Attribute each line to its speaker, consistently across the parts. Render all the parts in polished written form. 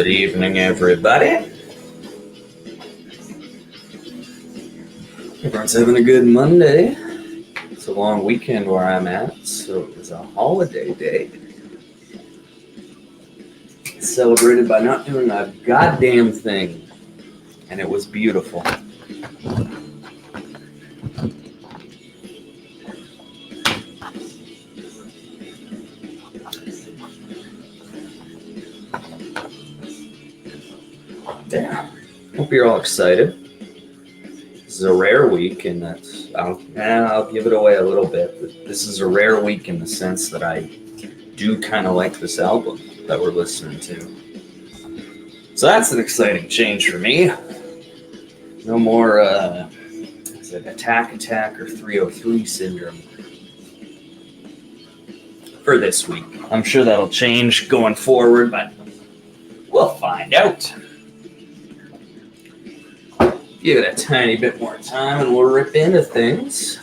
Speaker 1: Good evening, everybody. Everyone's having a good Monday. It's a long weekend where I'm at, so it was a holiday day. Celebrated by not doing a goddamn thing, and it was beautiful. Yeah, hope you're all excited. This is a rare week, and I'll give it away a little bit. But this is a rare week in the sense that I do kind of like this album that we're listening to. So that's an exciting change for me. No more is it Attack or 303 syndrome for this week. I'm sure that'll change going forward, but we'll find out. Give it a tiny bit more time and we'll rip into things.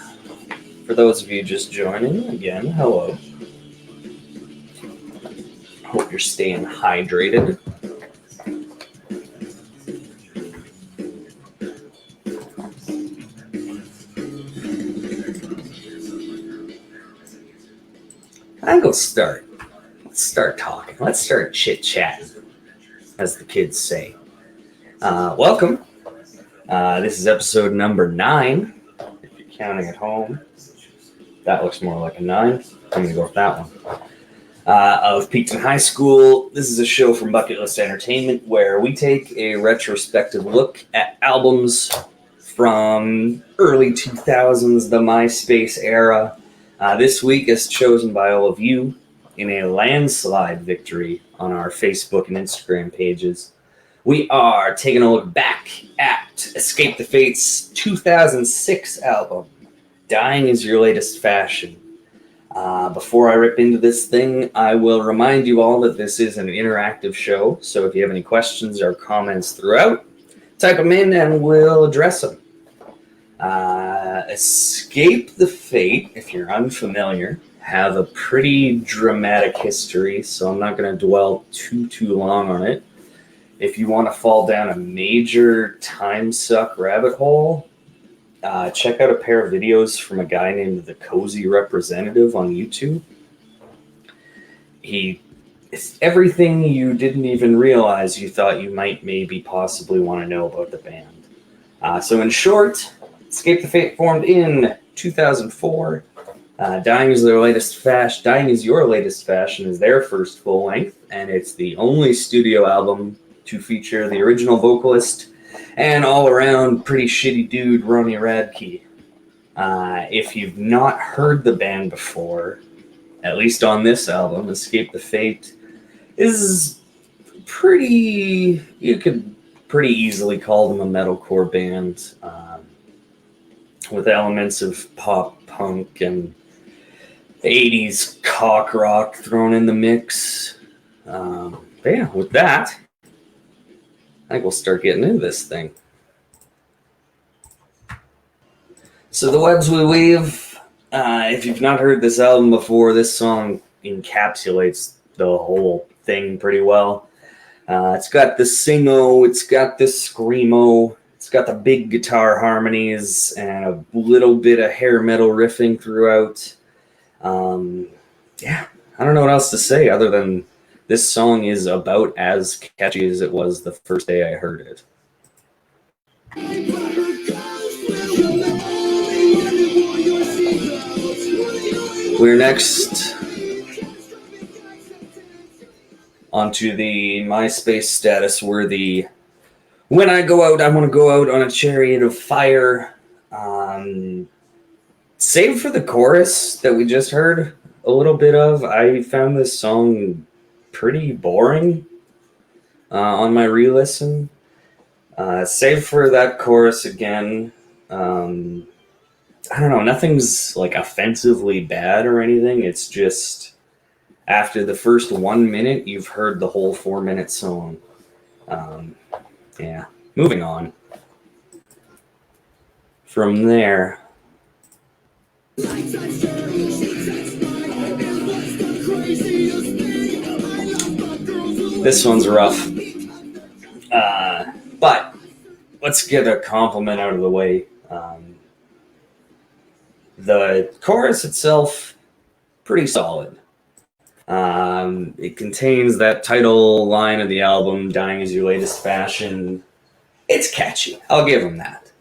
Speaker 1: For those of you just joining, again, hello. Hope you're staying hydrated. I think let's start talking. Let's start chit-chatting, as the kids say. Welcome. This is episode number 9, if you're counting at home. That looks more like a 9. I'm going to go with that one. Of Peakton High School. This is a show from Bucketlist Entertainment where we take a retrospective look at albums from early 2000s, the MySpace era. This week is chosen by all of you in a landslide victory on our Facebook and Instagram pages. We are taking a look back at Escape the Fate's 2006 album, Dying is Your Latest Fashion. Before I rip into this thing, I will remind you all that this is an interactive show, so if you have any questions or comments throughout, type them in and we'll address them. Escape the Fate, if you're unfamiliar, have a pretty dramatic history, so I'm not going to dwell too long on it. If you want to fall down a major time suck rabbit hole, check out a pair of videos from a guy named The Cozy Representative on YouTube. It's everything you didn't even realize you thought you might maybe possibly want to know about the band. So in short, Escape the Fate formed in 2004. Dying is Your Latest Fashion is their first full length, and it's the only studio album to feature the original vocalist and all-around pretty shitty dude, Ronnie Radke. If you've not heard the band before, at least on this album, Escape the Fate is you could pretty easily call them a metalcore band, with elements of pop punk and 80s cock rock thrown in the mix. But yeah, with that, I think we'll start getting into this thing. So the webs we weave, if you've not heard this album before, this song encapsulates the whole thing pretty well. It's got the sing-o, it's got the screamo, it's got the big guitar harmonies and a little bit of hair metal riffing throughout. Yeah, I don't know what else to say other than this song is about as catchy as it was the first day I heard it. We're next onto the MySpace status worthy When I Go Out, I Want to Go Out on a Chariot of Fire. Save for the chorus that we just heard a little bit of, I found this song pretty boring on my re-listen. Save for that chorus again. I don't know, nothing's like offensively bad or anything. It's just after the first 1 minute, you've heard the whole 4-minute song. Yeah, moving on. From there, this one's rough. let's get a compliment out of the way. The chorus itself, pretty solid. It contains that title line of the album, "Dying is your latest fashion." It's catchy. I'll give them that.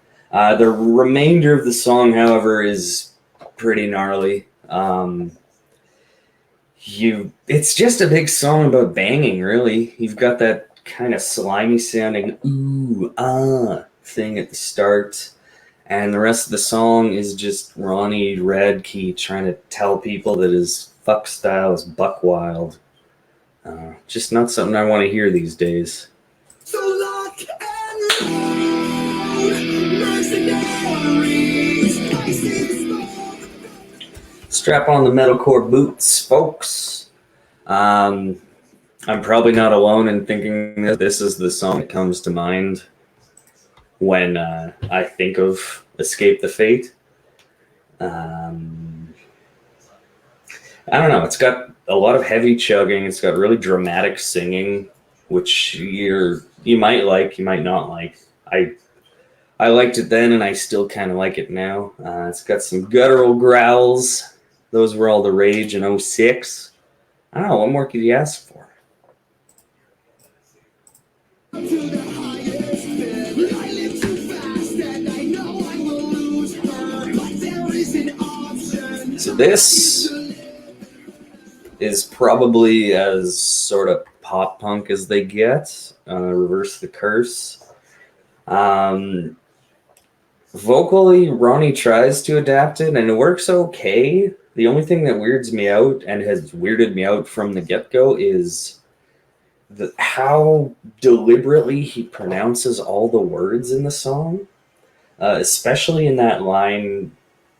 Speaker 1: The remainder of the song, however, is pretty gnarly. It's just a big song about banging, really. You've got that kind of slimy sounding ooh, thing at the start. And the rest of the song is just Ronnie Radke trying to tell people that his fuck style is buck wild. Just not something I want to hear these days. So lock and load, mercenaries, strap on the metalcore boots, folks. I'm probably not alone in thinking that this is the song that comes to mind when I think of Escape the Fate. I don't know. It's got a lot of heavy chugging. It's got really dramatic singing, which you might like, you might not like. I liked it then, and I still kind of like it now. It's got some guttural growls. Those were all the rage in 06. I don't know, what more could you ask for? So this is probably as sort of pop punk as they get. Reverse the Curse. Vocally, Ronnie tries to adapt it, and it works okay. The only thing that weirds me out, and has weirded me out from the get-go, is how deliberately he pronounces all the words in the song. Especially in that line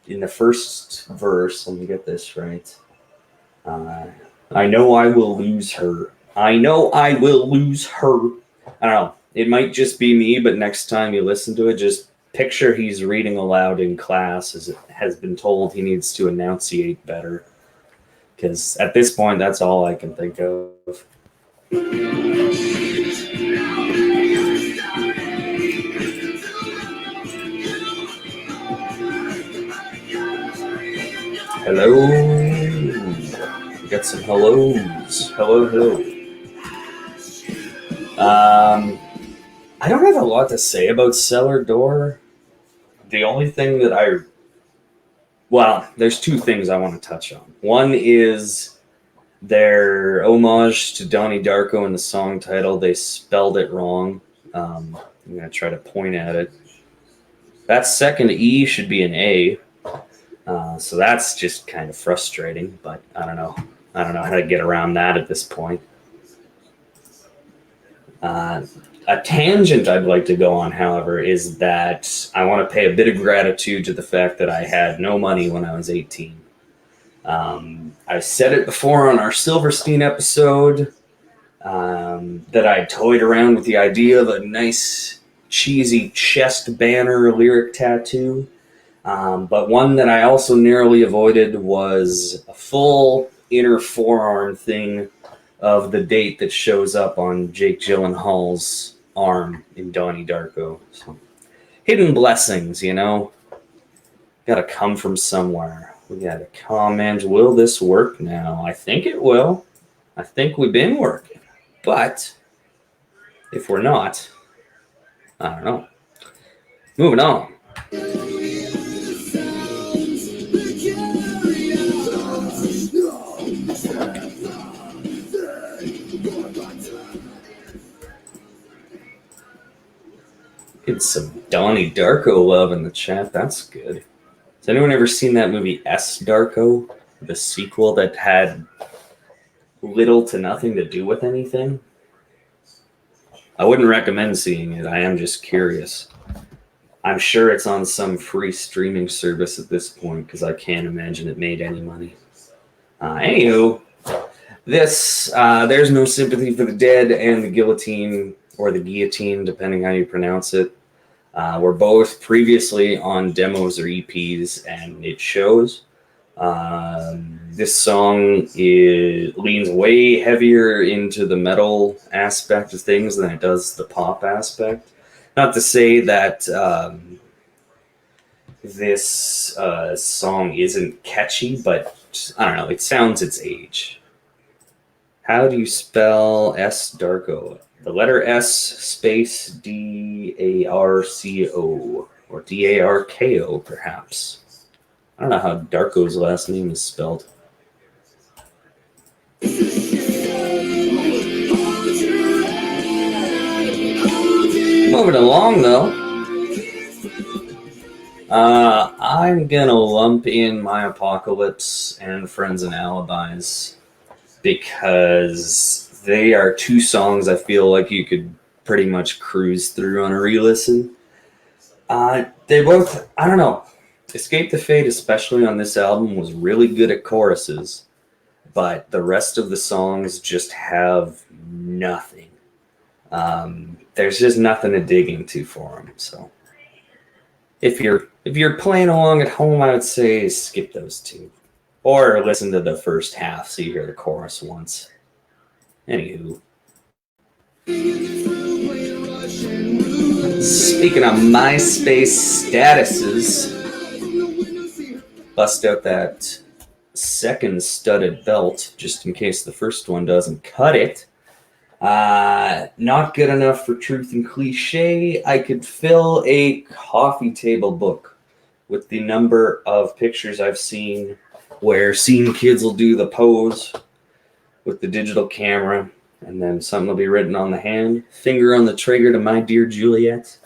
Speaker 1: in the first verse. Let me get this right. I know I will lose her. I know I will lose her. I don't know. It might just be me, but next time you listen to it, just picture he's reading aloud in class as it has been told he needs to enunciate better. Because at this point, that's all I can think of. Hello. We got some hellos. Hello. I don't have a lot to say about Cellar Door. The only thing that there's two things I want to touch on. One is their homage to Donnie Darko in the song title. They spelled it wrong. I'm going to try to point at it. That second E should be an A. So that's just kind of frustrating, but I don't know how to get around that at this point. A tangent I'd like to go on, however, is that I want to pay a bit of gratitude to the fact that I had no money when I was 18. I said it before on our Silverstein episode that I toyed around with the idea of a nice, cheesy chest banner lyric tattoo. But one that I also narrowly avoided was a full inner forearm thing of the date that shows up on Jake Gyllenhaal's arm in Donnie Darko. So, hidden blessings, Gotta come from somewhere. We got a comment. Will this work now? I think it will. I think we've been working. But if we're not, I don't know. Moving on. Get some Donnie Darko love in the chat. That's good. Has anyone ever seen that movie S. Darko? The sequel that had little to nothing to do with anything? I wouldn't recommend seeing it. I am just curious. I'm sure it's on some free streaming service at this point because I can't imagine it made any money. Anywho, There's No Sympathy for the Dead and the Guillotine, or the Guillotine, depending how you pronounce it, were both previously on demos or EPs, and it shows. This song leans way heavier into the metal aspect of things than it does the pop aspect. Not to say that this song isn't catchy, but I don't know. It sounds its age. How do you spell S Darko? The letter S space Darco or Darko perhaps. I don't know how Darko's last name is spelled. Moving along though. I'm gonna lump in My Apocalypse and Friends and Alibis because they are two songs I feel like you could pretty much cruise through on a re-listen. They both, I don't know, Escape the Fate, especially on this album, was really good at choruses, but the rest of the songs just have nothing. There's just nothing to dig into for them, so if you're playing along at home, I would say skip those two. Or listen to the first half so you hear the chorus once. Anywho. Speaking of MySpace statuses, bust out that second studded belt just in case the first one doesn't cut it. Not good enough for truth and cliche. I could fill a coffee table book with the number of pictures I've seen where scene kids will do the pose with the digital camera and then something will be written on the hand. Finger on the trigger to My Dear Juliet.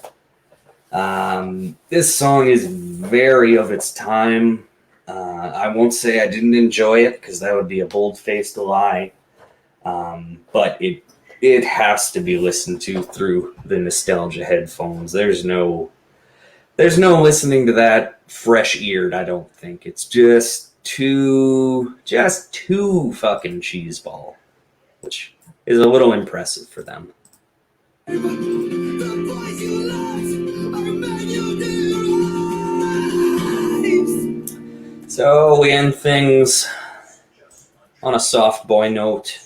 Speaker 1: This song is very of its time. I won't say I didn't enjoy it because that would be a bold-faced lie. But it has to be listened to through the nostalgia headphones. There's no listening to that fresh-eared, I don't think. It's just too fucking cheeseball, which is a little impressive for them. So we end things on a soft boy note.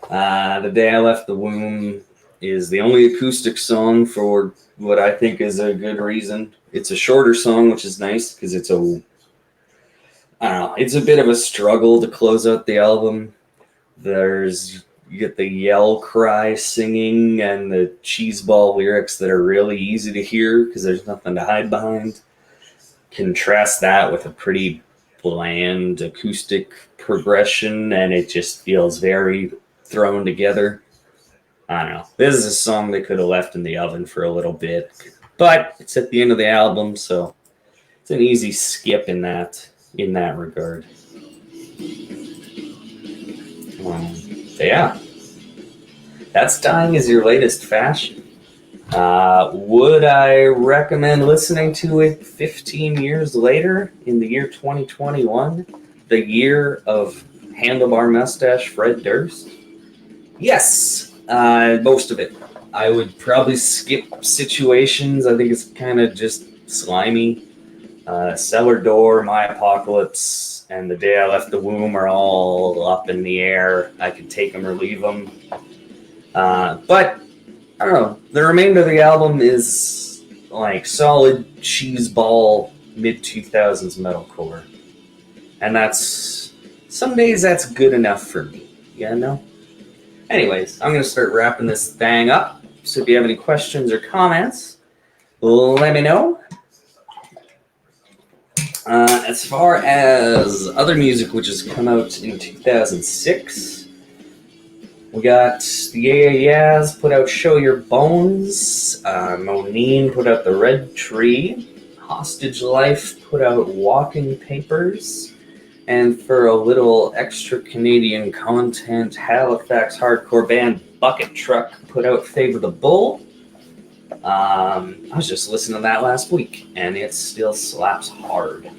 Speaker 1: The Day I Left the Womb is the only acoustic song for what I think is a good reason. It's a shorter song, which is nice because it's a bit of a struggle to close out the album. You get the yell cry singing and the cheeseball lyrics that are really easy to hear because there's nothing to hide behind. Contrast that with a pretty bland acoustic progression and it just feels very thrown together. I don't know. This is a song they could have left in the oven for a little bit, but it's at the end of the album, so it's an easy skip in that regard. Yeah, That's Dying is your latest fashion. Would I recommend listening to it 15 years later in the year 2021, the year of handlebar mustache Fred Durst? Yes, most of it. I would probably skip Situations. I think it's kind of just slimy. Cellar Door, My Apocalypse, and The Day I Left the Womb are all up in the air. I could take them or leave them. But I don't know. The remainder of the album is like solid cheeseball mid-2000s metalcore. And some days that's good enough for me. You know? Anyways, I'm going to start wrapping this thing up. So if you have any questions or comments, let me know. As far as other music which has come out in 2006, we got the Yeah Yeah Yeahs put out Show Your Bones, Moneen put out The Red Tree, Hostage Life put out Walking Papers, and for a little extra Canadian content, Halifax hardcore band Bucket Truck put out Favor the Bull. I was just listening to that last week, and it still slaps hard.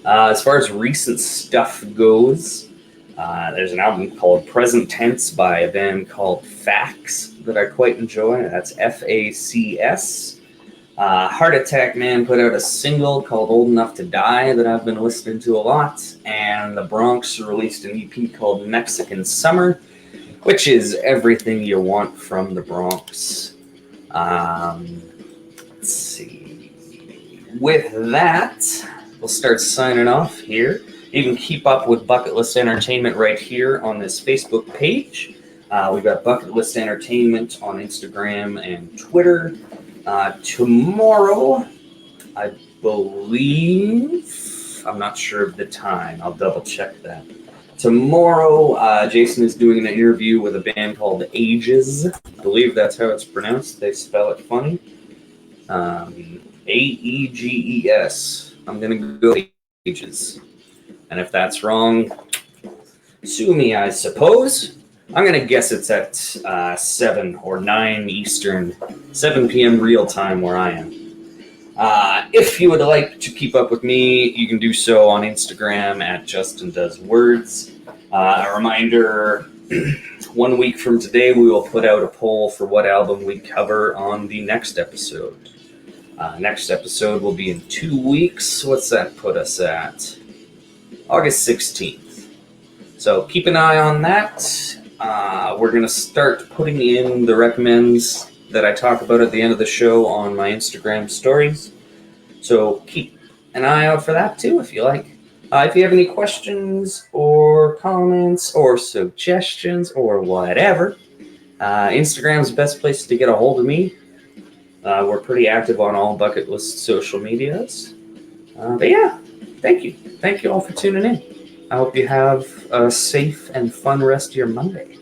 Speaker 1: As far as recent stuff goes, there's an album called Present Tense by a band called Fax that I quite enjoy. That's Facs. Heart Attack Man put out a single called Old Enough to Die that I've been listening to a lot. And The Bronx released an EP called Mexican Summer, which is everything you want from The Bronx. Let's see. With that, we'll start signing off here. You can keep up with Bucketlist Entertainment right here on this Facebook page. We've got Bucketlist Entertainment on Instagram and Twitter. Tomorrow, I believe, I'm not sure of the time. I'll double check that. Tomorrow, Jason is doing an interview with a band called Ages. I believe that's how it's pronounced. They spell it funny. Aeges. I'm going to go Ages. And if that's wrong, sue me, I suppose. I'm going to guess it's at 7 or 9 Eastern, 7 p.m. real time where I am. If you would like to keep up with me, you can do so on Instagram at JustinDoesWords. A reminder, 1 week from today, we will put out a poll for what album we cover on the next episode. Next episode will be in 2 weeks. What's that put us at? August 16th. So keep an eye on that. We're going to start putting in the recommends that I talk about at the end of the show on my Instagram stories. So keep an eye out for that too, if you like. If you have any questions or comments or suggestions or whatever, Instagram's the best place to get a hold of me. We're pretty active on all Bucketlist social medias. But yeah, thank you. Thank you all for tuning in. I hope you have a safe and fun rest of your Monday.